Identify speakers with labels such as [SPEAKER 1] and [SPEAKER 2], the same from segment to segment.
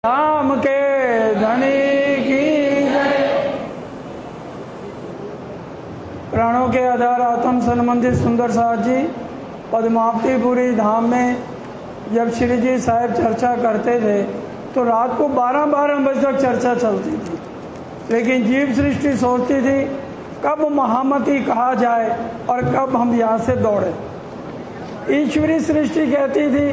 [SPEAKER 1] राम के धनी की जय। प्राणों के आधार आत्म संबंधित सुंदर साहब जी पद्मावतीपुरी धाम में जब श्री जी साहब चर्चा करते थे तो रात को 12-12 बजे तक चर्चा चलती थी, लेकिन जीव सृष्टि सोचती थी कब महामती कहा जाए और कब हम यहाँ से दौड़े। ईश्वरी सृष्टि कहती थी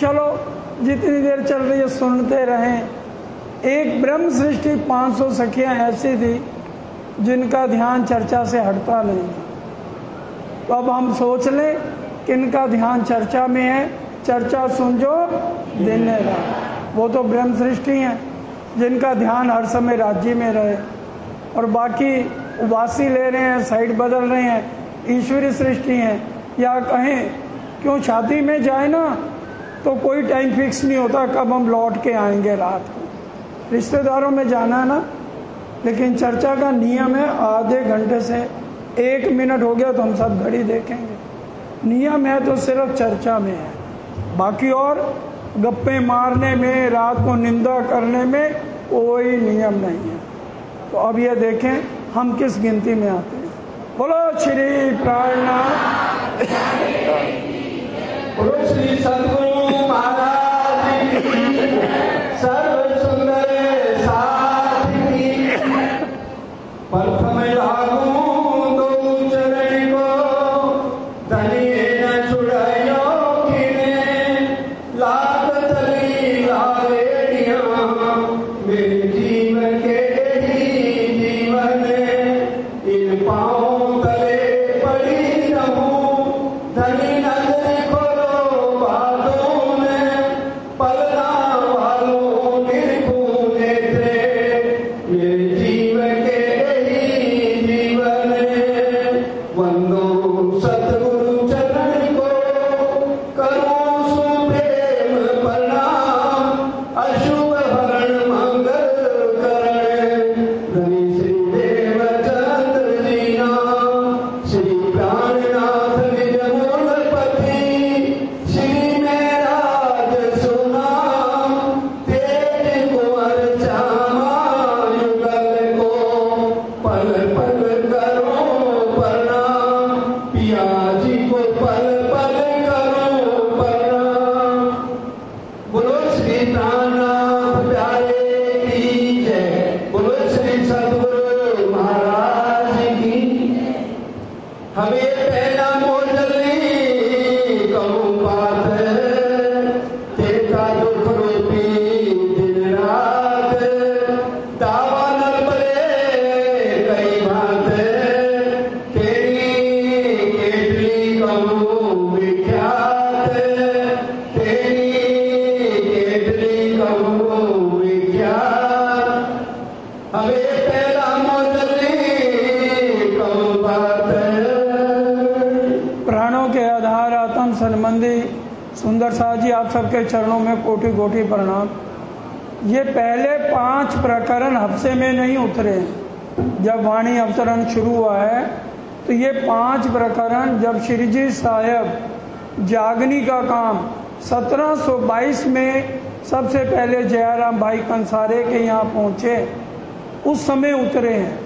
[SPEAKER 1] चलो जितनी देर चल रही है सुनते रहें। एक ब्रह्म सृष्टि 500 सखियां ऐसी थी जिनका ध्यान चर्चा से हटता नहीं था। तो अब हम सोच लें किनका ध्यान चर्चा में है। चर्चा सुन जो दिन रात, वो तो ब्रह्म सृष्टि हैं जिनका ध्यान हर समय राज्य में रहे, और बाकी उबासी ले रहे हैं, साइड बदल रहे हैं, ईश्वरी सृष्टि हैं। या कहें क्यों शादी में जाए ना तो कोई टाइम फिक्स नहीं होता कब हम लौट के आएंगे। रात को रिश्तेदारों में जाना है ना, लेकिन चर्चा का नियम है आधे घंटे से 1 मिनट हो गया तो हम सब घड़ी देखेंगे। नियम है तो सिर्फ चर्चा में है, बाकी और गप्पे मारने में, रात को निंदा करने में कोई नियम नहीं है। तो अब ये देखें हम किस गिनती में आते हैं। बोलो श्री प्राणनाथ,
[SPEAKER 2] बोलो श्री सद्गुरु महाराज की सर्व सुंदर साथ की। प्रथम लागू दो चरण को धनी न छुड़ायो किने, लाग तली लावेड़िया मेरे जीवन के ही जीवन। इन पाँव तले पड़ी रहूं धनी नजर सुंदर साहब जी आप सबके चरणों में कोटि कोटि प्रणाम। ये पहले 5 प्रकरण हफ्ते में नहीं उतरे। जब वाणी अवतरण शुरू हुआ है तो ये 5 प्रकरण जब श्री जी साहब जागनी का काम 1722 में सबसे पहले जयराम भाई कंसारे के यहाँ पहुँचे उस समय उतरे हैं।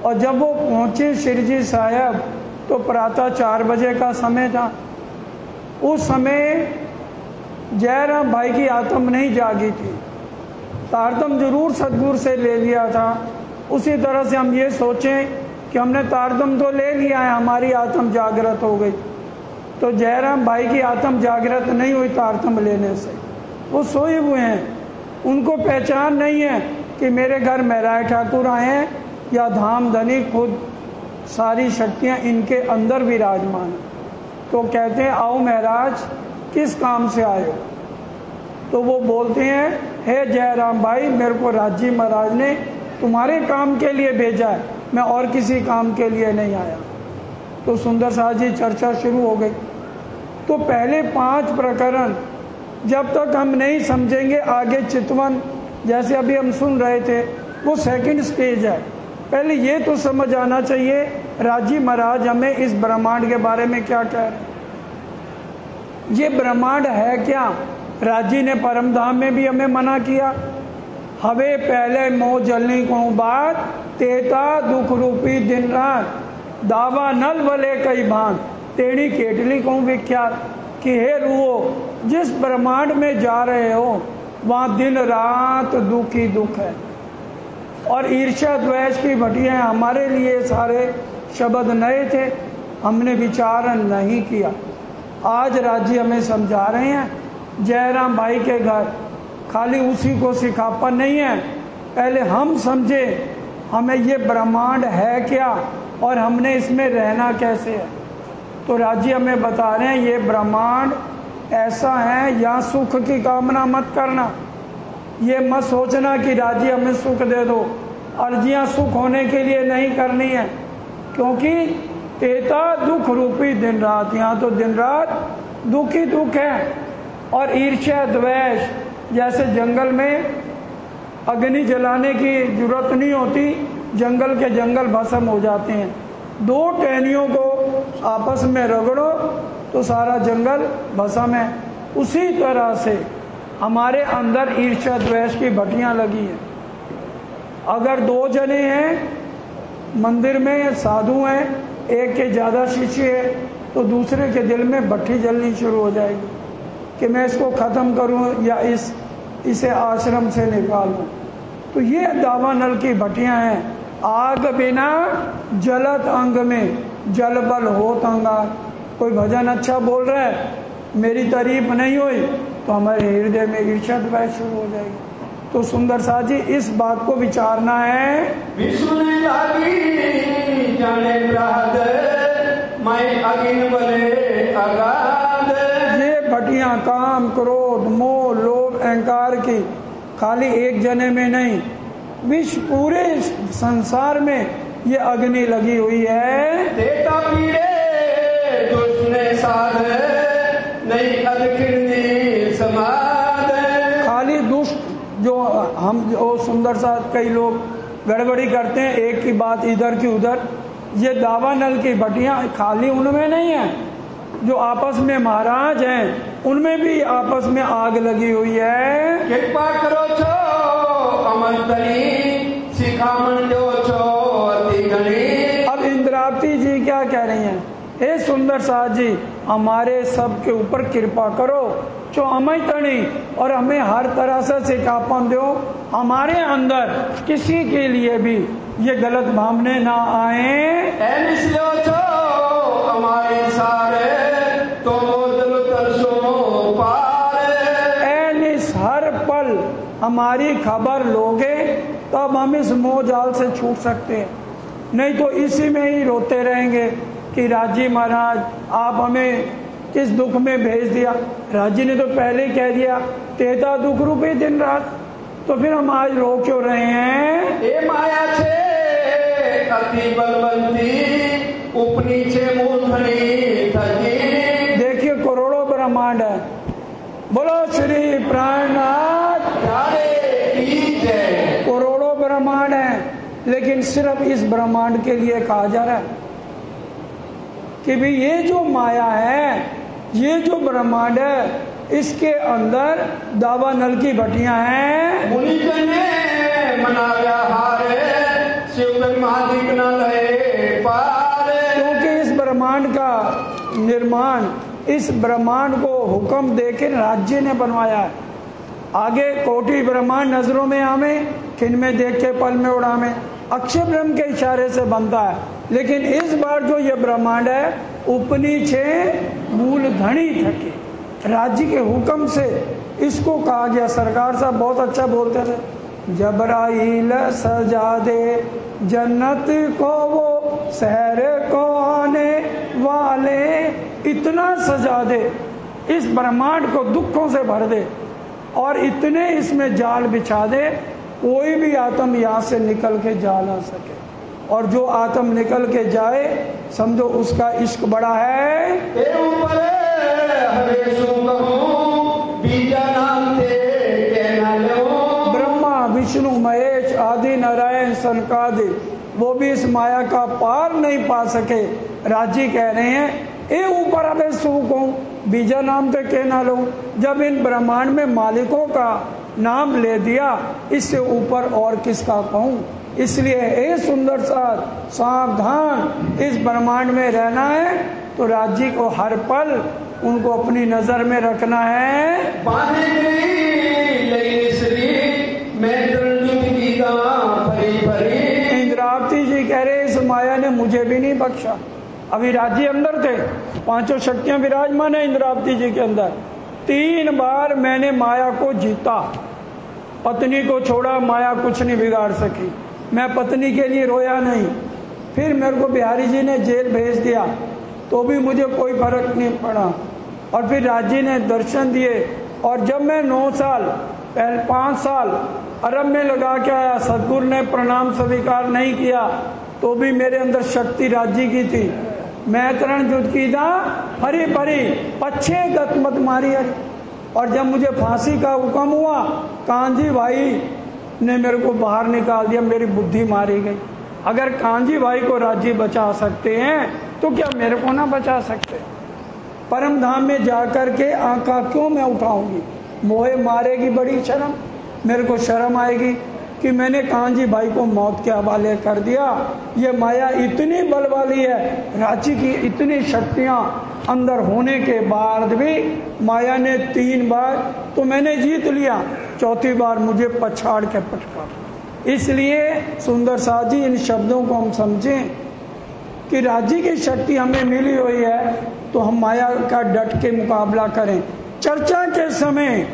[SPEAKER 2] और जब वो पहुँचे श्री जी साहब तो प्रातः 4 बजे का समय था। उस समय जयराम भाई की आत्म नहीं जागी थी, तारतम जरूर सदगुरु से ले लिया था। उसी तरह से हम ये सोचें कि हमने तारतम तो ले लिया है, हमारी आत्म जागृत हो गई, तो जयराम भाई की आत्म जागृत नहीं हुई तारतम लेने से। वो सोए हुए हैं, उनको पहचान नहीं है कि मेरे घर महराज ठाकुर आए हैं या धाम धनी खुद सारी शक्तियाँ इनके अंदर विराजमान है। तो कहते हैं आओ महाराज किस काम से आए हो। तो वो बोलते हैं हे जयराम भाई मेरे को राजी महाराज ने तुम्हारे काम के लिए भेजा है, मैं और किसी काम के लिए नहीं आया। तो सुंदर साहब जी चर्चा शुरू हो गई। तो पहले 5 प्रकरण जब तक हम नहीं समझेंगे आगे चितवन जैसे अभी हम सुन रहे थे वो सेकंड स्टेज है। पहले ये तो समझ आना चाहिए राजी महाराज हमें इस ब्रह्मांड के बारे में क्या कह रहे हैं। ये ब्रह्मांड है क्या,
[SPEAKER 1] राजी ने परम धाम में भी हमें मना किया। हवे पहले मोह जलनी को बात, तेता दुख रूपी दिन रात, दावा नल भले कई भांत, तेड़ी केटली को विख्यात। कि हे रूहो, जिस ब्रह्मांड में जा रहे हो वहाँ दिन रात दुख ही दुख है। और ईर्ष्या द्वेष की भटियाँ, हमारे लिए सारे शब्द नए थे, हमने विचार नहीं किया। आज राज्य हमें समझा रहे हैं जयराम भाई के घर खाली उसी को सिखापन नहीं है, पहले हम समझे हमें ये ब्रह्मांड है क्या और हमने इसमें रहना कैसे है। तो राज्य हमें बता रहे हैं ये ब्रह्मांड ऐसा है, यहाँ सुख की कामना मत करना। ये मत सोचना कि राज्य हमें सुख दे दो, अर्जियाँ सुख होने के लिए नहीं करनी है, क्योंकि तेता दुख रूपी दिन रात, यहाँ तो दिन रात दुख ही दुख है। और ईर्ष्या द्वेष, जैसे जंगल में अग्नि जलाने की जरूरत नहीं होती, जंगल के जंगल भस्म हो जाते हैं। दो टहनियों को आपस में रगड़ो तो सारा जंगल भस्म है। उसी तरह से हमारे अंदर ईर्ष्या द्वेष की भट्टियां लगी हैं। अगर दो जने हैं मंदिर में, साधु हैं, एक के ज़्यादा शिष्य है, तो दूसरे के दिल में भट्टी जलनी शुरू हो जाएगी कि मैं इसको ख़त्म करूं या इसे आश्रम से निकालूं। तो ये दावानल की भट्टियां हैं। आग बिना जलत अंग में, जल बल होत अंगार। कोई भजन अच्छा बोल रहा है, मेरी तारीफ नहीं हुई तो हमारे हृदय में ईर्ष्या द्वेष शुरू हो जाएगी। तो सुंदर साथ जी इस बात को विचारना है।
[SPEAKER 2] विष्णु लागी जाने प्राद, मैं अगिन बले अगाध।
[SPEAKER 1] ये भटियां काम क्रोध मोह लोभ अहंकार की खाली एक जने में नहीं, विश्व पूरे संसार में ये अग्नि लगी हुई है।
[SPEAKER 2] देता पीड़े दुष्ने साध, नहीं अदकिरनी समाध।
[SPEAKER 1] खाली दुष्ट जो सुंदर सा कई लोग गड़बड़ी करते हैं, एक की बात इधर की उधर। ये दावानल की भटियां खाली उनमें नहीं है, जो आपस में महाराज हैं उनमें भी आपस में आग लगी हुई है।
[SPEAKER 2] कृपा करो छो अमर तरी, सिखामन जो छो अति गणी।
[SPEAKER 1] अब इंद्रावती जी क्या कह रही हैं? हे सुंदर साथ जी, हमारे सब के ऊपर कृपा करो, जो अमय तणी, और हमें हर तरह से सिखापन दो, हमारे अंदर किसी के लिए भी ये गलत भावने ना आए।
[SPEAKER 2] हमारे सारे तो
[SPEAKER 1] हर पल हमारी खबर लोगे तब हम इस मोह जाल से छूट सकते हैं, नहीं तो इसी में ही रोते रहेंगे कि राजी महाराज आप हमें किस दुख में भेज दिया। राजी ने तो पहले ही कह दिया तेता दुख रूपी दिन रात, तो फिर हम आज रो क्यों रहे हैं?
[SPEAKER 2] ए माया छे अति बलवंती, उपनी छे मूर्खनी थकी।
[SPEAKER 1] देखिए करोड़ों ब्रह्मांड है, बोलो श्री प्राणनाथ
[SPEAKER 2] की जय।
[SPEAKER 1] करोड़ों ब्रह्मांड है, लेकिन सिर्फ इस ब्रह्मांड के लिए कहा जा रहा है कि भी ये जो माया है, ये जो ब्रह्मांड है, इसके अंदर दावानल की भटियां हैं।
[SPEAKER 2] मुनि ने मनाया हारे, शिव ब्रह्मादिक न लहे पारे।
[SPEAKER 1] क्योंकि इस ब्रह्मांड का निर्माण, इस ब्रह्मांड को हुक्म देकर राज्य ने बनवाया है। आगे कोटि ब्रह्मांड नजरों में आवे, खिन में देख के पल में उड़ावे, अक्षय ब्रह्म के इशारे से बनता है। लेकिन इस बार जो ये ब्रह्मांड है, उपनी छे मूल धनी थके, राज्य के हुक्म से इसको कहा गया। सरकार साहब बहुत अच्छा बोलते थे, जबराइल सजा दे जन्नत को वो शहर को आने वाले, इतना सजा दे, इस ब्रह्मांड को दुखों से भर दे और इतने इसमें जाल बिछा दे, कोई भी आत्म यहाँ से निकल के जा ना सके। और जो आत्म निकल के जाए, समझो उसका इश्क बड़ा है। ब्रह्मा विष्णु महेश आदि नारायण सनकादि, वो भी इस माया का पार नहीं पा सके। राजी कह रहे हैं ए ऊपर अबे सुख हूँ, बीजा नाम तो के ना लो। जब इन ब्रह्मांड में मालिकों का नाम ले दिया, इससे ऊपर और किसका कहूँ। इसलिए हे सुंदर साथ सावधान, इस ब्रह्मांड में रहना है तो राज्य को हर पल उनको अपनी नजर में रखना है। इंद्रावती जी कह रहे इस माया ने मुझे भी नहीं बख्शा। अभी राज्य अंदर थे, पांचों शक्तियां विराजमान है इंद्रावती जी के अंदर। 3 बार मैंने माया को जीता, पत्नी को छोड़ा, माया कुछ नहीं बिगाड़ सकी। मैं पत्नी के लिए रोया नहीं। फिर मेरे को बिहारी जी ने जेल भेज दिया तो भी मुझे कोई फर्क नहीं पड़ा। और फिर राज्य ने दर्शन दिए। और जब मैं 9 साल पहले 5 साल अरब में लगा के आया, सदगुरु ने प्रणाम स्वीकार नहीं किया तो भी मेरे अंदर शक्ति राज्य की थी। मैं तरण जुट की था हरी भरी पच्छे गत मत मारी हरी। और जब मुझे फांसी का हुक्म हुआ, कांजी भाई ने मेरे को बाहर निकाल दिया, मेरी बुद्धि मारी गई। अगर कांजी भाई को राज्य बचा सकते हैं तो क्या मेरे को ना बचा सकते। परम धाम में जाकर के आंखा क्यों मैं उठाऊंगी, मोहे मारेगी बड़ी शर्म। मेरे को शर्म आएगी कि मैंने कांजी भाई को मौत के हवाले कर दिया। ये माया इतनी बल वाली है, रांची की इतनी शक्तियां अंदर होने के बाद भी माया ने 3 बार तो मैंने जीत लिया, 4थी बार मुझे पछाड़ के पटका। इसलिए सुंदर साथ जी इन शब्दों को हम समझें कि राज्य की शक्ति हमें मिली हुई है तो हम माया का डट के मुकाबला करें। चर्चा के समय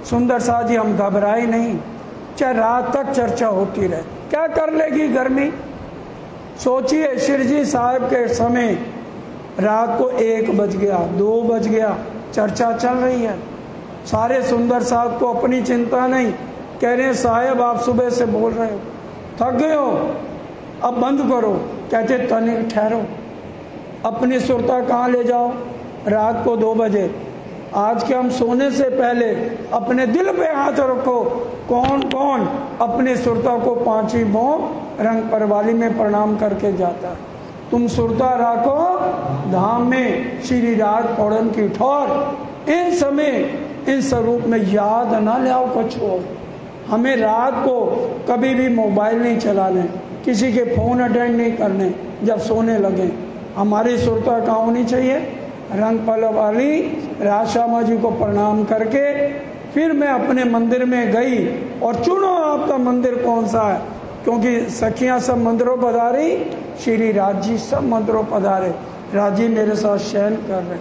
[SPEAKER 1] सुंदर साथ जी हम घबराए नहीं, चाहे रात तक चर्चा होती रहे, क्या कर लेगी गर्मी। सोचिए शिरजी साहब के समय रात को 1 बज गया, 2 बज गया, चर्चा चल रही है। सारे सुंदर साहब को अपनी चिंता नहीं, कह रहे हैं साहब आप सुबह से बोल रहे हो, थक गए हो, अब बंद करो। कहते तनिक ठहरो, अपनी सुरता कहाँ ले जाओ। रात को 2 बजे आज के हम सोने से पहले अपने दिल पे हाथ रखो। कौन कौन अपने सुरता को 5 भों रंग परवाली में प्रणाम करके जाता है। तुम सुरता रखो धाम में श्री रात पौड़न की ठोर। इन समय इन स्वरूप में याद ना ले आओ कुछ हो। हमें रात को कभी भी मोबाइल नहीं चलाने, किसी के फोन अटेंड नहीं करने जब सोने लगे। हमारी सुरता कहाँ होनी चाहिए, रंग पल वाली राज श्यामा जी को प्रणाम करके फिर मैं अपने मंदिर में गई। और चुनो आपका मंदिर कौन सा है, क्योंकि सखियां सब मंदिरों पधारी, श्री राज जी सब मंदिरों पधारे। राज जी मेरे साथ शयन कर रहे,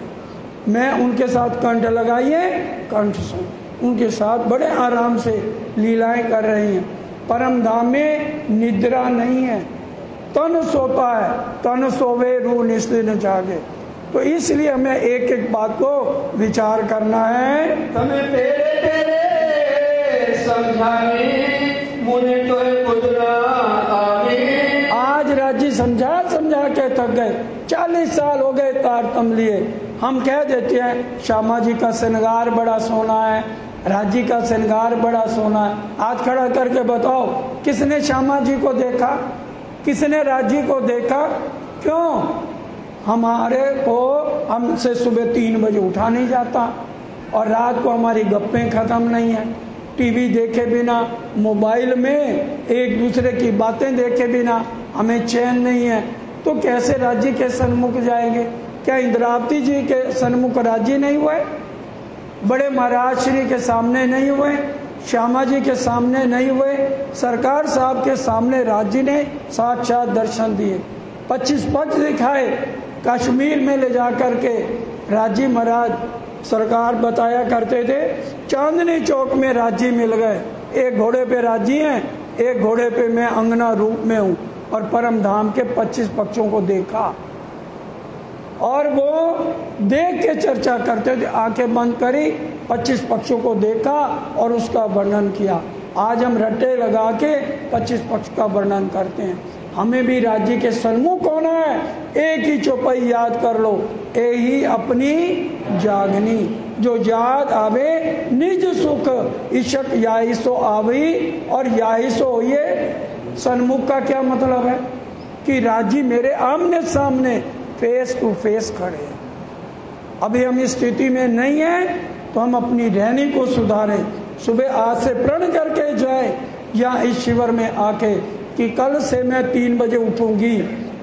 [SPEAKER 1] मैं उनके साथ कंठ लगाइए, कंठ सुन, उनके साथ बड़े आराम से लीलाएं कर रही हैं। परम धाम में निद्रा नहीं है, तन सोता है, तन सोवे रूह निस्दिन जागे। तो इसलिए हमें एक एक बात को विचार करना है।
[SPEAKER 2] तमें तेरे तेरे समझाने मुझे तो बुझना आवे।
[SPEAKER 1] आज राज्य समझा समझा के थक गए, 40 साल हो गए तारतम लिए। हम कह देते हैं श्यामा जी का श्रृंगार बड़ा सोना है, राज्य का श्रृंगार बड़ा सोना है। हाथ खड़ा करके बताओ किसने श्यामा जी को देखा, किसने राज्य को देखा। क्यों हमारे को हमसे सुबह 3 बजे उठा नहीं जाता और रात को हमारी गप्पें खत्म नहीं है। टीवी देखे बिना, मोबाइल में एक दूसरे की बातें देखे बिना हमें चैन नहीं है। तो कैसे राज्य के सन्मुख जाएंगे। क्या इंद्रावती जी के सन्मुख राज्य नहीं हुए, बड़े महाराज श्री के सामने नहीं हुए, श्यामा जी के सामने नहीं हुए, सरकार साहब के सामने राज्य ने साक्षात दर्शन दिए। 25 पक्ष दिखाए, कश्मीर में ले जाकर के राज्य महाराज सरकार बताया करते थे। चांदनी चौक में राज्य मिल गए, एक घोड़े पे राज्य हैं, एक घोड़े पे मैं अंगना रूप में हूँ। और परम धाम के 25 पक्षों को देखा और वो देख के चर्चा करते थे। आंखें बंद करी, 25 पक्षों को देखा और उसका वर्णन किया। आज हम रट्टे लगा के 25 पक्ष का वर्णन करते हैं। हमें भी राज्य के सन्मुख होना है। एक ही चौपाई याद कर लो, ए ही अपनी जागनी, जो याद आवे निज सुख इशक याही सो आवी और याही सो ये। सन्मुख का क्या मतलब है कि राज्य मेरे आमने सामने फेस टू फेस खड़े हैं। अभी हम इस स्थिति में नहीं है तो हम अपनी रहनी को सुधारें। सुबह आज से प्रण करके जाए या इस शिविर में आके कि कल से मैं 3 बजे उठूंगी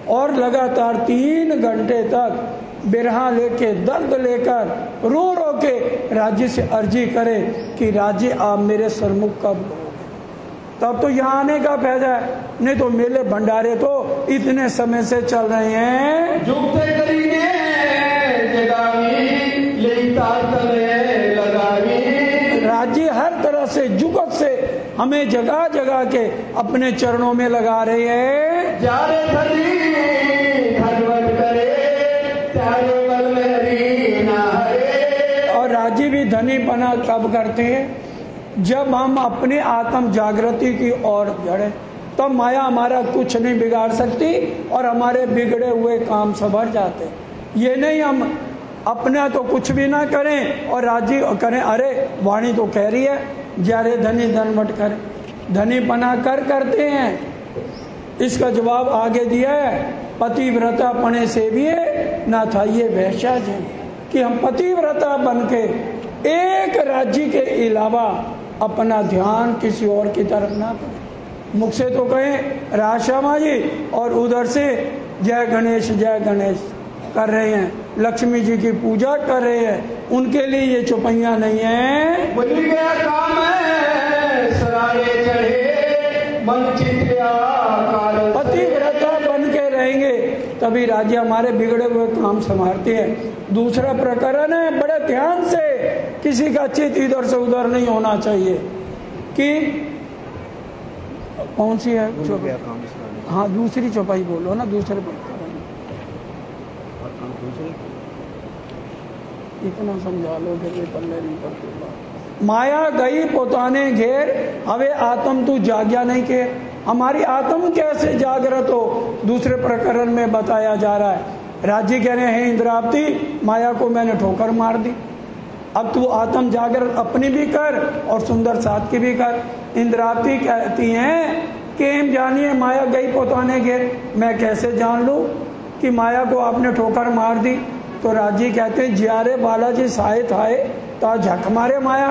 [SPEAKER 1] और लगातार 3 घंटे तक बिरहा लेके दर्द लेकर रो रो के राज्य से अर्जी करे कि राज्य आप मेरे सरमुख कब लोगे, तब तो यहाँ आने का फायदा है। नहीं तो मेले भंडारे तो इतने समय से चल रहे हैं।
[SPEAKER 2] जुगते करीने जगावी लगावी,
[SPEAKER 1] राज्य हर तरह से जुगत से हमें जगह जगह के अपने चरणों में लगा रहे हैं।
[SPEAKER 2] जारे थरी खटवट करे त्यारे बल में हरी ना हरे।
[SPEAKER 1] और राज्य भी धनी बना कब करते हैं जब हम अपने आत्म जागृति की ओर बढ़े, तब माया हमारा कुछ नहीं बिगाड़ सकती और हमारे बिगड़े हुए काम संभर जाते। ये नहीं हम अपना तो कुछ भी ना करें और राज्य करें, अरे वाणी तो कह रही है जारे धनी धनवट करे, धनी बना कर करते हैं। इसका जवाब आगे दिया है, पतिव्रता पने से भी ना था ये वैश्या जी, कि हम पतिव्रता बन के एक राज्य के अलावा अपना ध्यान किसी और की तरफ ना करें। मुख से तो कहें राशामा जी और उधर से जय गणेश कर रहे हैं, लक्ष्मी जी की पूजा कर रहे हैं, उनके लिए ये चौपैया नहीं है।
[SPEAKER 2] बुझ गया काम है सरारे चढ़े मन
[SPEAKER 1] पतिव्रता बन के रहेंगे तभी राज्य हमारे बिगड़े हुए काम संभालते हैं। दूसरा प्रकरण है, बड़े ध्यान से, किसी का चित इधर से उधर नहीं होना चाहिए कि कौन सी है हाँ दूसरी चौपाई बोलो ना, दूसरे प्रकरण इतना समझा लो कि पल्ले नहीं पड़ते। माया गई पोताने घेर हवे आत्म तू जाग्या नहीं के, हमारी आत्म कैसे जागृत हो दूसरे प्रकरण में बताया जा रहा है। राज्य कह रहे हैं इंद्रावती माया को मैंने ठोकर मार दी, अब तू आत्म जागृत अपनी भी कर और सुंदर साथ की भी कर। इंद्रावती कहती हैं कि हम जानिए माया गई पोताने घेर, मैं कैसे जान लूं कि माया को आपने ठोकर मार दी। तो राज्य कहते हैं जियारे बालाजी साहित आए ता झक मारे माया।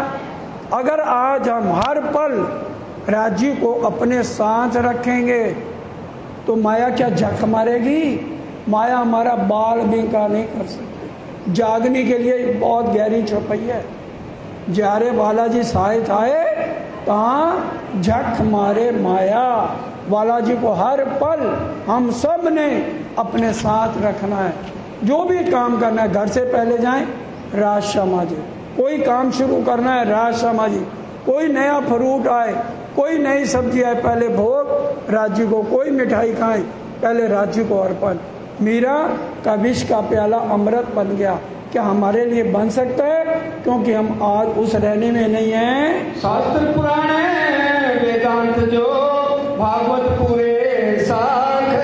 [SPEAKER 1] अगर आज हम हर पल राज्य को अपने साथ रखेंगे तो माया क्या झक मारेगी? माया हमारा बाल भी का नहीं कर सकती। जागने के लिए बहुत गहरी चौपाई है। जियारे बालाजी साहित आए ता झक मारे माया। बालाजी को हर पल हम सब ने अपने साथ रखना है। जो भी काम करना है, घर से पहले जाएं राज समाजी, कोई काम शुरू करना है राज समाजी, कोई नया फ्रूट आए, कोई नई सब्जी आए, पहले भोग राज्य को, कोई मिठाई खाएं पहले राज्य को अर्पण। मीरा का विष का प्याला अमृत बन गया, क्या हमारे लिए बन सकता है? क्योंकि हम आज उस रहने में नहीं हैं।
[SPEAKER 2] शास्त्र पुराण है वेदांत जो भागवत पूरे साख,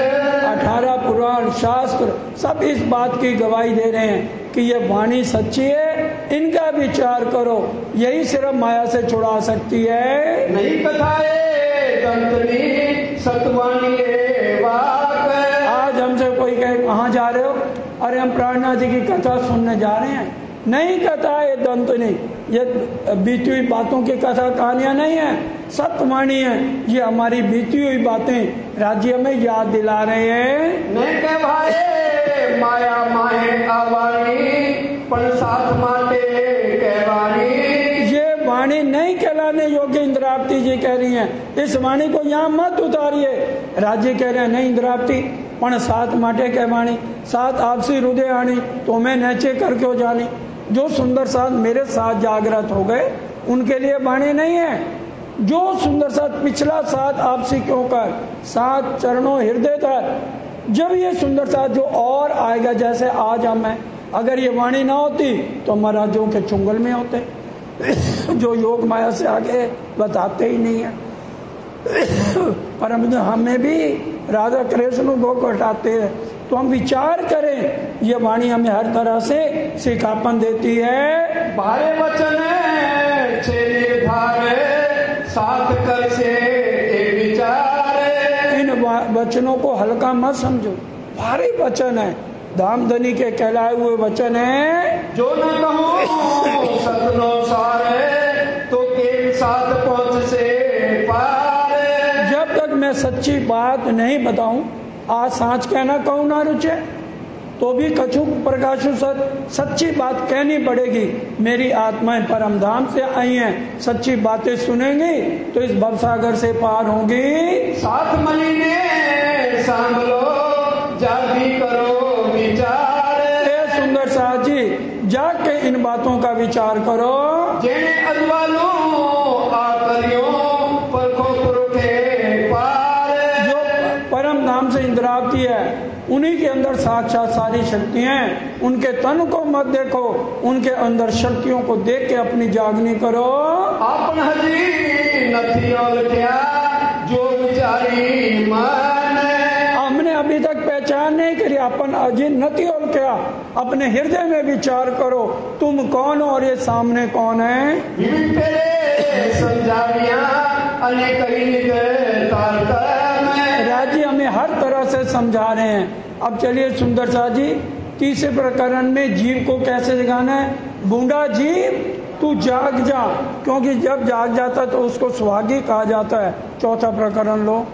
[SPEAKER 1] 18 पुराण शास्त्र सब इस बात की गवाही दे रहे हैं कि ये वाणी सच्ची है, इनका विचार करो, यही सिर्फ माया से छुड़ा सकती है।
[SPEAKER 2] नई कथाएं दंतनी सतवाणी वाक।
[SPEAKER 1] आज हमसे कोई कहे कहाँ जा रहे हो? अरे हम प्राणनाथ जी की कथा सुनने जा रहे हैं। नई कथा है दंतनी, ये बीती हुई बातों की कथा कहानियां नहीं है, सत्यवाणी है। ये हमारी बीती हुई बातें राज्य में याद दिला रहे हैं।
[SPEAKER 2] मैं कह भाई माया माहे आवानी पर साथ माटे कहवानी।
[SPEAKER 1] ये वाणी नहीं कहलाने योग्य इंद्रावती जी कह रही हैं, इस वाणी को यहाँ मत उतारिए। राज्य कह रहे हैं नहीं इंद्रावती पण साथ माटे कहवानी, साथ आपसी हृदय आनी तो मैं नैचे कर क्यों जानी। जो सुंदर साथ मेरे साथ जागृत हो गए उनके लिए वाणी नहीं है। जो सुंदर साथ पिछला साथ आपसी क्यों कर, साथ चरणों हृदय तक। जब ये सुंदर साथ जो और आएगा, जैसे आज हम हैं, अगर ये वाणी ना होती तो महाराजों के चुंगल में होते जो योग माया से आगे बताते ही नहीं है। पर हमें भी राधा कृष्ण को घटाते हैं। तो हम विचार करें, ये वाणी हमें हर तरह से सिखापन देती है।
[SPEAKER 2] भारे वचन छे निर्धार साथ कर से विचार।
[SPEAKER 1] इन वचनों को हल्का मत समझो, भारी वचन है। धामधनी के कहलाए हुए वचन है,
[SPEAKER 2] जो न कहूँ सतनो सारे तो के साथ पहुँच से पार।
[SPEAKER 1] जब तक मैं सच्ची बात नहीं बताऊं, आज सांच कहना कहूँ ना रुचे तो भी कछु प्रकाशु सच्ची बात कहनी पड़ेगी। मेरी आत्माएं परम धाम से आई हैं, सच्ची बातें सुनेंगी तो इस भवसागर से पार होंगी।
[SPEAKER 2] साथ महीने सांभलो जागी करो विचार।
[SPEAKER 1] सुंदर साथ जी, जाग के इन बातों का विचार करो।
[SPEAKER 2] जेने अजवालो आकरियो परखो पुरखे पार।
[SPEAKER 1] जो परम धाम से इंद्रावती है, उन्हीं के अंदर साक्षात सारी शक्तियां हैं। उनके तन को मत देखो, उनके अंदर शक्तियों को देख के अपनी जागनी करो।
[SPEAKER 2] आपन हजी नथी और क्या जो विचारी मन।
[SPEAKER 1] हमने अभी तक पहचान नहीं करी अपन अजी नथी और क्या। अपने हृदय में विचार करो, तुम कौन हो और ये सामने कौन है। राजी हमें हर तरह से समझा रहे हैं। अब चलिए सुंदर सा जी, तीसरे प्रकरण में जीव को कैसे जगाना है। बूढ़ा जीव तू जाग जा, क्योंकि जब जाग जाता है तो उसको सुहागी कहा जाता है। चौथा प्रकरण लो।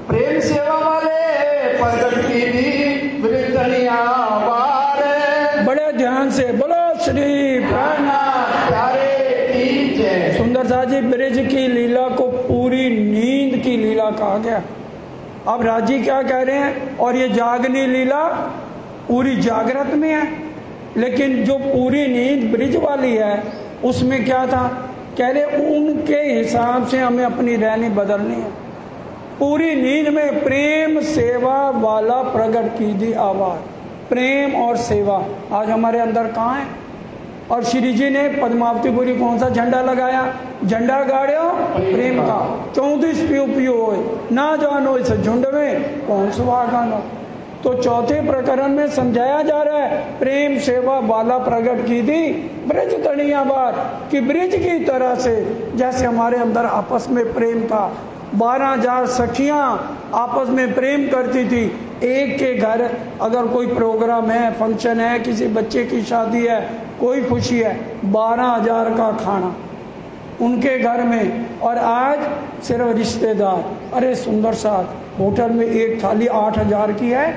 [SPEAKER 2] प्रेम सेवा वाले प्रकट की भी वृद्धनिया वार।
[SPEAKER 1] बड़े ध्यान से बोलो श्री प्राणनाथ
[SPEAKER 2] प्यारे की जय।
[SPEAKER 1] सुंदर सा जी, ब्रिज की लीला को पूरी नींद की लीला कहा गया। अब राजी क्या कह रहे हैं, और ये जागनी लीला पूरी जागृत में है, लेकिन जो पूरी नींद ब्रिज वाली है उसमें क्या था, कह रहे उनके हिसाब से हमें अपनी रहनी बदलनी है। पूरी नींद में प्रेम सेवा वाला प्रकट कीजिए आवाज। प्रेम और सेवा आज हमारे अंदर कहाँ है। और श्री जी ने पद्मावतीपुरी कौन सा झंडा लगाया, झंडा गाड़ियो प्रेम का। 34 पियो पियो ना जानो इस झुंड में कौन सुहागन हो। तो चौथे प्रकरण में समझाया जा रहा है प्रेम सेवा वाला प्रकट की थी ब्रिज तणिया बार, कि ब्रिज की तरह से जैसे हमारे अंदर आपस में प्रेम था। 12,000 सखियां आपस में प्रेम करती थी। एक के घर अगर कोई प्रोग्राम है, फंक्शन है, किसी बच्चे की शादी है, कोई खुशी है, 12,000 का खाना उनके घर में। और आज सिर्फ रिश्तेदार। अरे सुंदर साथ होटल में एक थाली 8,000 की है,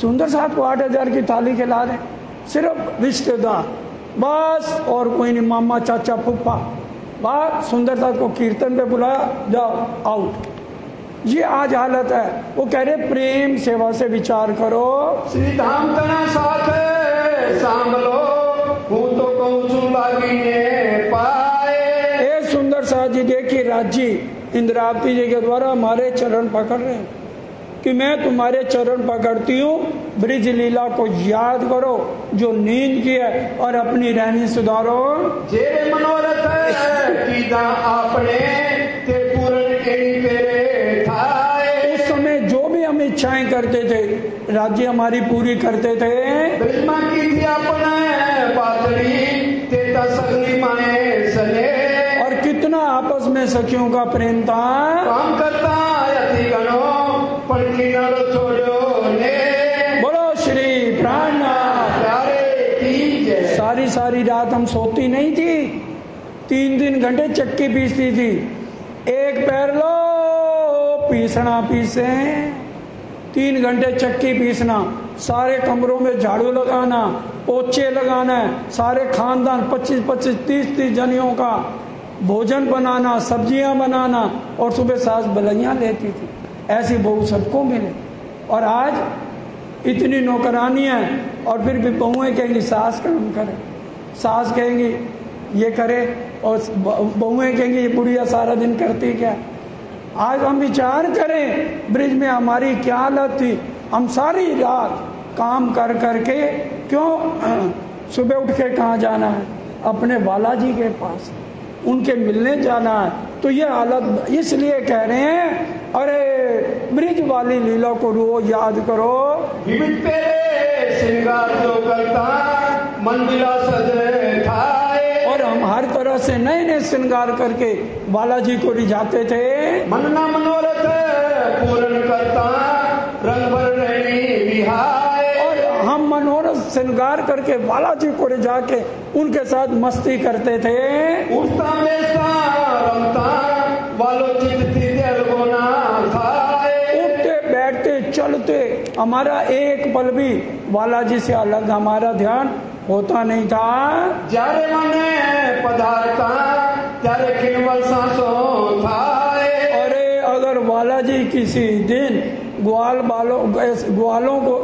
[SPEAKER 1] सुंदर साथ को 8,000 की थाली खिला दें। सिर्फ रिश्तेदार बस, और कोई नहीं, मामा चाचा फूफा। बात सुंदर साथ को कीर्तन पे बुलाया, जाओ आउट। ये आज हालत है। वो कह रहे प्रेम सेवा से विचार करो।
[SPEAKER 2] श्री धाम तना साथ सांभलो हूँ तो कहूँ लागी पाए।
[SPEAKER 1] ए सुंदर साथ जी, देखिए राजी इंद्रावती जी के द्वारा हमारे चरण पकड़ रहे हैं कि मैं तुम्हारे चरण पकड़ती हूँ, ब्रिज लीला को याद करो जो नींद की है, और अपनी रहनी सुधारो।
[SPEAKER 2] जेरे मनोरथ कीदा आपने ते पूर्ण एड़ी पेरे थाए।
[SPEAKER 1] उस समय जो भी हम इच्छाएं करते थे, राज्य हमारी पूरी करते थे।
[SPEAKER 2] ब्रिजमा की थी अपने पातड़ी ते सगली माने सने।
[SPEAKER 1] और कितना आपस में सखियों का प्रेम था।
[SPEAKER 2] काम करता यति गणो पर किनारो छोड़ो ने।
[SPEAKER 1] बोलो श्री प्राणनाथ
[SPEAKER 2] प्यारे की जय।
[SPEAKER 1] सारी रात हम सोती नहीं थी, 3 घंटे चक्की पीसती थी। एक पैर लो पीसना पीसे, 3 घंटे चक्की पीसना, सारे कमरों में झाड़ू लगाना, पोछे लगाना है, सारे खानदान 25-25, 30-30 जनियों का भोजन बनाना, सब्जियां बनाना, और सुबह सास बलैया लेती थी। ऐसी बहू सबको मिले। और आज इतनी नौकरानियां, और फिर भी बहुएं कहेंगी सास काम करे, सास कहेंगी ये करे, और बहुएं कहेंगी ये बुढ़िया सारा दिन करती क्या। आज हम विचार करें ब्रिज में हमारी क्या हालत थी। हम सारी रात काम कर करके, क्यों सुबह उठ के कहाँ जाना है, अपने बालाजी के पास, उनके मिलने जाना है। तो ये हालत इसलिए कह रहे हैं, अरे ब्रिज वाली लीला को रोज याद करो।
[SPEAKER 2] श्रृंगार जो करता
[SPEAKER 3] मन विलास ठाए।
[SPEAKER 2] और हम हर तरह से नए नए श्रृंगार करके बालाजी को रिझाते थे।
[SPEAKER 3] मन ना मनोरथ पूर्ण करता रंग भर रही विहाय।
[SPEAKER 2] और हम मनोरथ श्रृंगार करके बालाजी को रिझा के उनके साथ मस्ती करते थे।
[SPEAKER 3] उठता बेचता रमता वालो चित थी दिलगोना खाए।
[SPEAKER 2] उठते बैठते चलते हमारा एक पल भी बालाजी से अलग हमारा ध्यान होता नहीं था।
[SPEAKER 3] जारे मने पदार्था त्यारे खिलवल सांसों थाए।
[SPEAKER 2] अरे अगर बालाजी किसी दिन ग्वालों को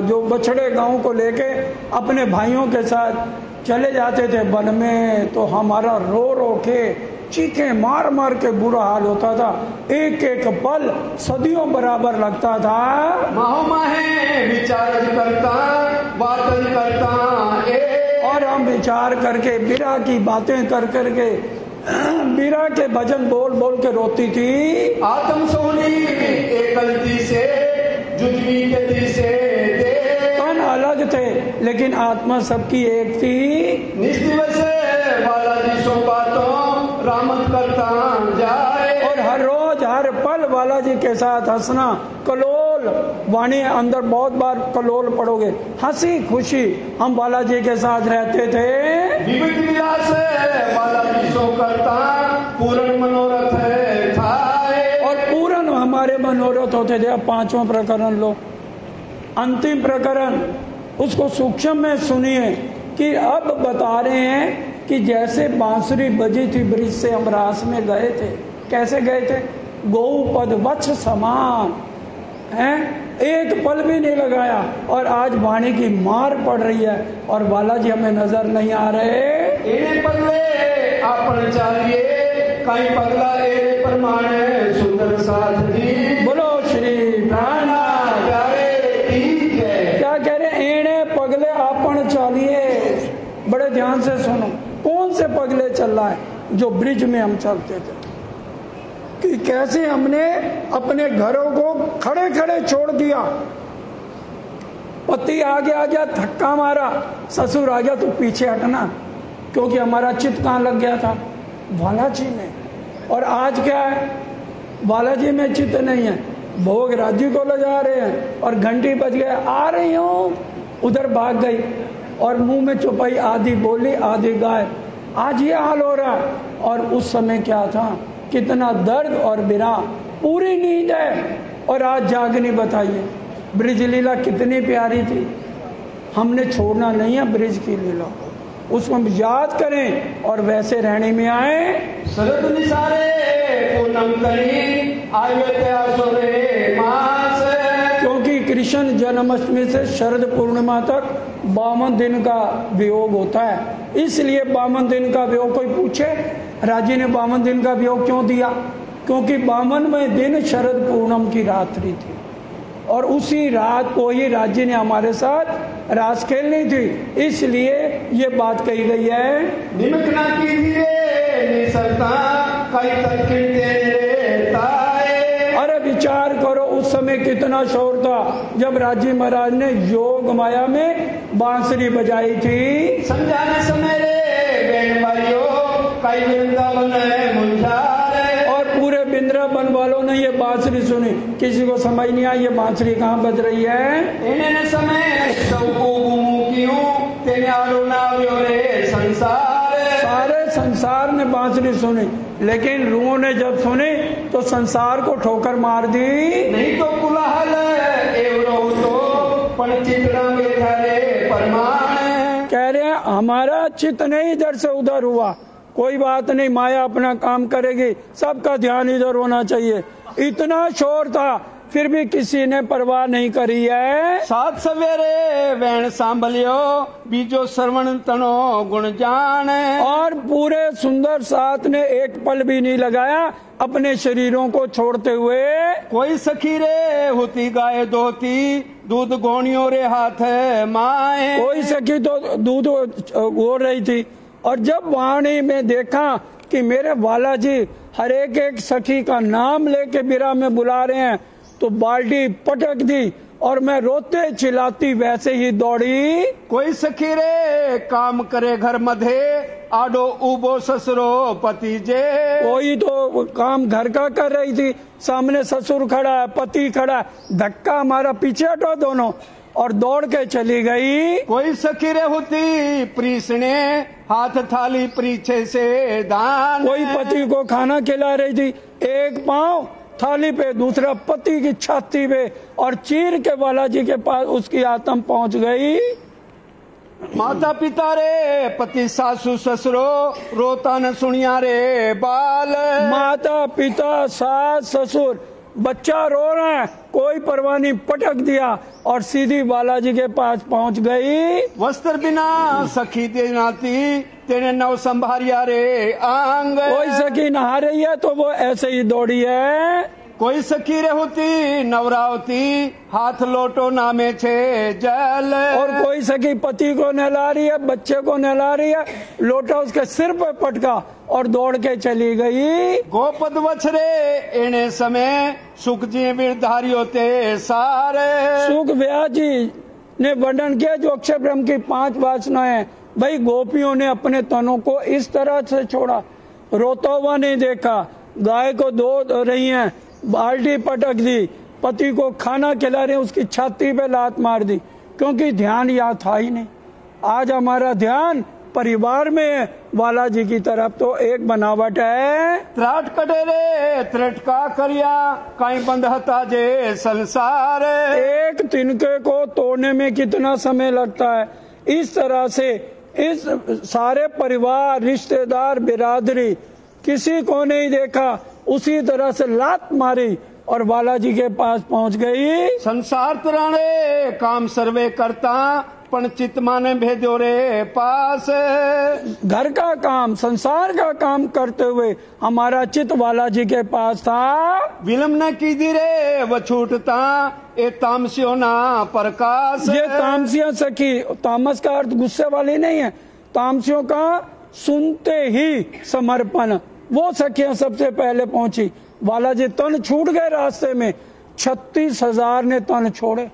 [SPEAKER 2] जो बछड़े गांव को लेके अपने भाइयों के साथ चले जाते थे वन में, तो हमारा रो रो के चीखे मार मार के बुरा हाल होता था। एक एक पल सदियों बराबर लगता था।
[SPEAKER 3] माहो माहे विचार करता बात करता।
[SPEAKER 2] और हम विचार करके बिरा की बातें कर करके बिरा के भजन बोल बोल के रोती थी।
[SPEAKER 3] आत्म सोनी एक गलती से जुजवी के दिल से दे।
[SPEAKER 2] तन अलग थे लेकिन आत्मा सबकी एक थी।
[SPEAKER 3] निस्दिवस बालाजी सो बातों रामत करता जाए।
[SPEAKER 2] और हर रोज हर पल बालाजी के साथ हंसना कलोल वाणी अंदर बहुत बार कलोल पड़ोगे, हंसी खुशी हम बालाजी के साथ रहते थे।
[SPEAKER 3] विविध विलास बालाजी सो करता पूर्ण मनोरथ थाए।
[SPEAKER 2] और पूर्ण हमारे मनोरथ होते थे। अब 5वां प्रकरण लो, अंतिम प्रकरण, उसको सूक्ष्म में सुनिए कि अब बता रहे हैं कि जैसे बांसुरी बजी थी ब्रिज से हम रास में गए थे। कैसे गए थे? गौ पद वत्स समान हैं, एक पल भी नहीं लगाया। और आज वाणी की मार पड़ रही है और बालाजी हमें नजर नहीं आ रहे।
[SPEAKER 3] इन्हें पगले आपन चाहिए कहीं पगला एरे प्रमाण सुंदर साथ दी।
[SPEAKER 2] बोलो श्री प्राणा क्या कह रहे? एने पगले आपन चाहिए। बड़े ध्यान से सुनो, कौन से पगले चल रहा है? जो ब्रिज में हम चलते थे, कि कैसे हमने अपने घरों को खड़े खड़े छोड़ दिया। पति आ गया धक्का मारा, ससुर आ गया तो पीछे हटना, क्योंकि हमारा चित्त कहाँ लग गया था? बालाजी में। और आज क्या है? बालाजी में चित्त नहीं है, भोग राज्य को ले जा रहे हैं और घंटी बज गए, आ रही हूँ, उधर भाग गई और मुंह में चुपाई, आधी बोली आधी गाय। आज ये हाल हो रहा है। और उस समय क्या था? कितना दर्द और विरह, पूरी नींद है और आज जागनी। बताइए ब्रिज लीला कितनी प्यारी थी। हमने छोड़ना नहीं है ब्रिज की लीला, उसको हम याद करें और वैसे रहने में आए।
[SPEAKER 3] शरद निसारे पूनम करी आयुते आसुरे मास।
[SPEAKER 2] क्योंकि कृष्ण जन्माष्टमी से शरद पूर्णिमा तक 52 दिन का वियोग होता है, इसलिए 52 दिन का वियोग। कोई पूछे राजी ने 52 दिन का वियोग क्यों दिया? क्योंकि 52वें दिन शरद पूर्णम की रात्रि थी और उसी रात को ही राज्य ने हमारे साथ रास खेलनी थी, इसलिए ये बात कही गई है।
[SPEAKER 3] निमक ना कीजिए निसरता कई तक
[SPEAKER 2] अरे विचार करो उस समय कितना शोर था जब राजी महाराज ने योग माया में बांसुरी बजाई थी।
[SPEAKER 3] समझाने समय कई वृंदावन
[SPEAKER 2] और पूरे वृंदावन वालों ने ये बांसुरी सुनी, किसी को समझ नहीं आई ये बांसुरी कहाँ बज रही है।
[SPEAKER 3] इन्हें समय
[SPEAKER 2] सारे संसार ने बांसुरी सुनी, लेकिन रूहों ने जब सुनी तो संसार को ठोकर मार दी।
[SPEAKER 3] नहीं तो कुलाहल
[SPEAKER 2] कह रहे हैं हमारा चित्त नहीं इधर से उधर हुआ, कोई बात नहीं, माया अपना काम करेगी, सबका ध्यान इधर होना चाहिए। इतना शोर था फिर भी किसी ने परवाह नहीं करी है।
[SPEAKER 3] सात सवेरे वैन सांभलियो बीजो श्रवण तनो गुण जान।
[SPEAKER 2] और पूरे सुंदर साथ ने एक पल भी नहीं लगाया अपने शरीरों को छोड़ते हुए।
[SPEAKER 3] कोई सखी रे होती गाय दोती दूध गोनियों रे हाथ माए।
[SPEAKER 2] कोई सखी तो दूध हो रही थी और जब वाणी में देखा कि मेरे बालाजी हर एक सखी का नाम लेके बिरा में बुला रहे हैं,
[SPEAKER 1] तो बाल्टी पटक दी और मैं रोते चिल्लाती वैसे ही दौड़ी।
[SPEAKER 3] कोई सखी रे काम करे घर मधे, आडो उबो ससुरो पति जे।
[SPEAKER 1] कोई तो काम घर का कर रही थी, सामने ससुर खड़ा है, पति खड़ा है, धक्का मारा, पीछे हटो दोनों, और दौड़ के चली गई।
[SPEAKER 3] कोई सखी रे होती प्रीसने, हाथ थाली पीछे से दान।
[SPEAKER 1] कोई पति को खाना खिला रही थी, एक पांव थाली पे, दूसरा पति की छाती पे, और चीर के बालाजी के पास उसकी आत्मा पहुंच गई।
[SPEAKER 3] माता पिता रे पति सासू ससुरो, रोता न सुनिया रे बाल।
[SPEAKER 1] माता पिता सास ससुर बच्चा रो रहा है, कोई परवाह नहीं, पटक दिया और सीधी बालाजी के पास पहुंच गई।
[SPEAKER 3] वस्त्र बिना सखी देनाती, तेने नव संभारिया रे आंग।
[SPEAKER 1] कोई सखी नहा रही है तो वो ऐसे ही दौड़ी है।
[SPEAKER 3] कोई सखी रे होती नवरावती, हाथ लोटो नामे छे जल।
[SPEAKER 1] और कोई सखी पति को नहला रही है, बच्चे को नहला रही है, लोटा उसके सिर पे पटका और दौड़ के चली गई।
[SPEAKER 3] गोपद वछरे एने समय, सुख जी विरधारियो ते सारे।
[SPEAKER 1] सुख व्यास जी ने वर्णन किया जो अक्षर ब्रह्म की 5 वासनाएं। भाई गोपियों ने अपने तनों को इस तरह से छोड़ा, रोता हुआ नहीं देखा, गाय को धो रही हैं, बाल्टी पटक दी, पति को खाना खिला रहे, उसकी छाती पे लात मार दी, क्योंकि ध्यान यहाँ था ही नहीं। आज हमारा ध्यान परिवार में बालाजी की तरफ तो एक बनावट है।
[SPEAKER 3] त्राट कटेरे त्रटका करिया, कहीं बंद हता जे संसार।
[SPEAKER 1] एक तिनके को तोड़ने में कितना समय लगता है। इस तरह से इस सारे परिवार, रिश्तेदार, बिरादरी किसी को नहीं देखा, उसी तरह से लात मारी और बालाजी के पास पहुंच गई।
[SPEAKER 3] संसार तराणे काम सर्वे करता, पण चित माने भेजो रे पास।
[SPEAKER 1] घर का काम, संसार का काम करते हुए हमारा चित बालाजी के पास था।
[SPEAKER 3] विलम्ब न कीजिए रे वो छूटता, ए तामसियो ना प्रकाश।
[SPEAKER 1] ये तामसिया सखी, तामस का अर्थ गुस्से वाली नहीं है, तामसियों का सुनते ही समर्पण। वो सखियां सबसे पहले पहुंची। बालाजी तन छूट गए रास्ते में, 36,000 ने तन छोड़े।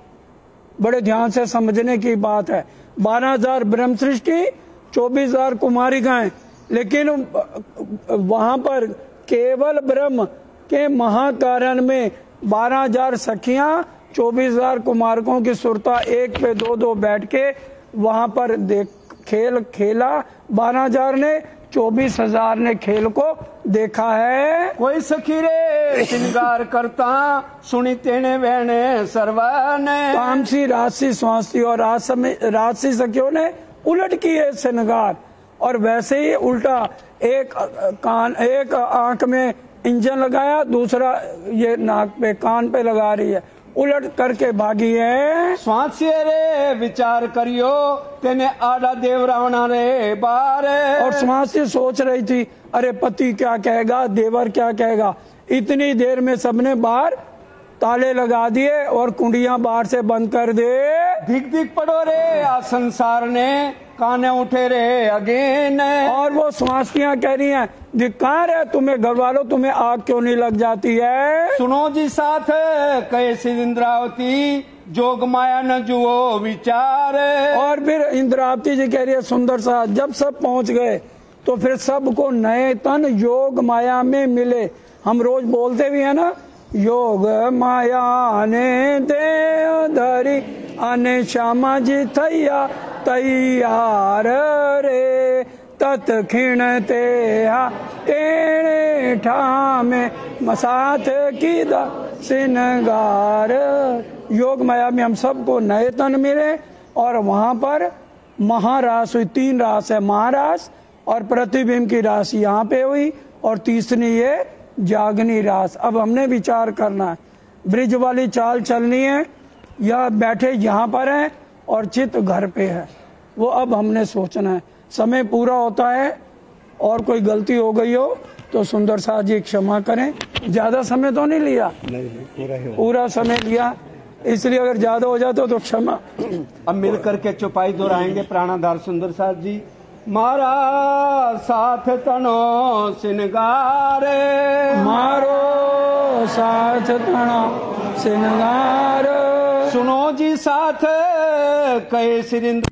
[SPEAKER 1] बड़े ध्यान से समझने की बात है। 12,000 ब्रह्म सृष्टि, 24,000 कुमारिकाएं, लेकिन वहां पर केवल ब्रह्म के महाकारण में 12,000 सखियां, 24,000 कुमारकों की सुरता एक पे 2-2 बैठ के वहां पर खेल खेला। 12,000 ने, 24,000 ने खेल को देखा है।
[SPEAKER 3] कोई सखी रे श्रृंगार करता, सुनी तेने वेणे सर्वाने।
[SPEAKER 1] तामसी, राजसी, स्वासी और राजसी सखियों ने उलट किए श्रृंगार, और वैसे ही उल्टा, एक आंख में इंजन लगाया, दूसरा ये नाक पे, कान पे लगा रही है, उलट करके भागी है।
[SPEAKER 3] स्वास्य रे विचार करियो, तेने आड़ा देव रावणा रे बार।
[SPEAKER 1] और स्वास्थ्य सोच रही थी, अरे पति क्या कहेगा, देवर क्या कहेगा। इतनी देर में सबने बाहर ताले लगा दिए और कुंडियां बाहर से बंद कर दे।
[SPEAKER 3] दिख दिख पड़ो रे आ संसार ने, काने उठे रे अगेन।
[SPEAKER 1] और वो स्वास्तियां कह रही हैं, धिक्कार है तुम्हें, घर वालों, तुम्हें आग क्यों नहीं लग जाती है।
[SPEAKER 3] सुनो जी साथ कैसी इंद्रावती, जोग माया न जुओ विचार।
[SPEAKER 1] और फिर इंद्रावती जी कह रही है, सुंदर सा, जब सब पहुंच गए तो फिर सबको नए तन योग माया में मिले। हम रोज बोलते भी है ना, योग माया ने देव धरी, अने श्यामा जी थैया तैयार रे, तत खिण ते तेणे ठामे मसाथ की सिनगार। योग माया में हम सबको नए तन मिले, और वहां पर महारास हुई। 3 रास है, महारास और प्रतिबिंब की राशि यहाँ पे हुई, और तीसरी ये जागनी रास। अब हमने विचार करना है, ब्रिज वाली चाल चलनी है या बैठे यहाँ पर है और चित्त घर पे है, वो अब हमने सोचना है। समय पूरा होता है, और कोई गलती हो गई हो तो सुंदर साथ जी क्षमा करें। ज्यादा समय तो नहीं लिया? नहीं, पूरा समय लिया, इसलिए अगर ज्यादा हो जाता तो क्षमा।
[SPEAKER 3] अब मिल करके चौपाई दोहराएंगे प्राणाधार सुंदर साथ जी। मारा साथ तनो सिनगार,
[SPEAKER 1] मारो साथ तनो श्रृंगार।
[SPEAKER 3] सुनो जी साथ कहे श्रृंगार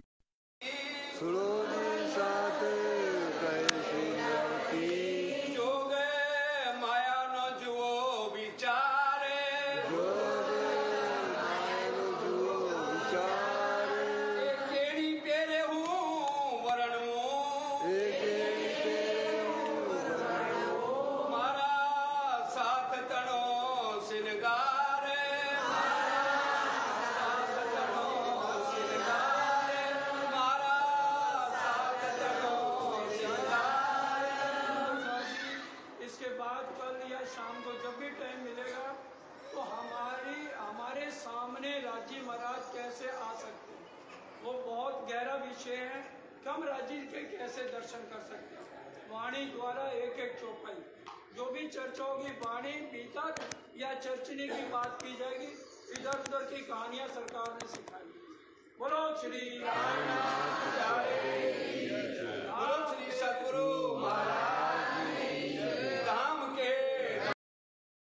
[SPEAKER 1] हम राज्य के कैसे दर्शन कर सकते हैं। वाणी द्वारा एक एक चौपाई जो भी चर्चा होगी, वाणी बीतक या चर्चने की बात की जाएगी। इधर उधर की कहानियां सरकार ने सिखाई। बोलो श्री राम, बोलो श्री सद्गुरु महाराज।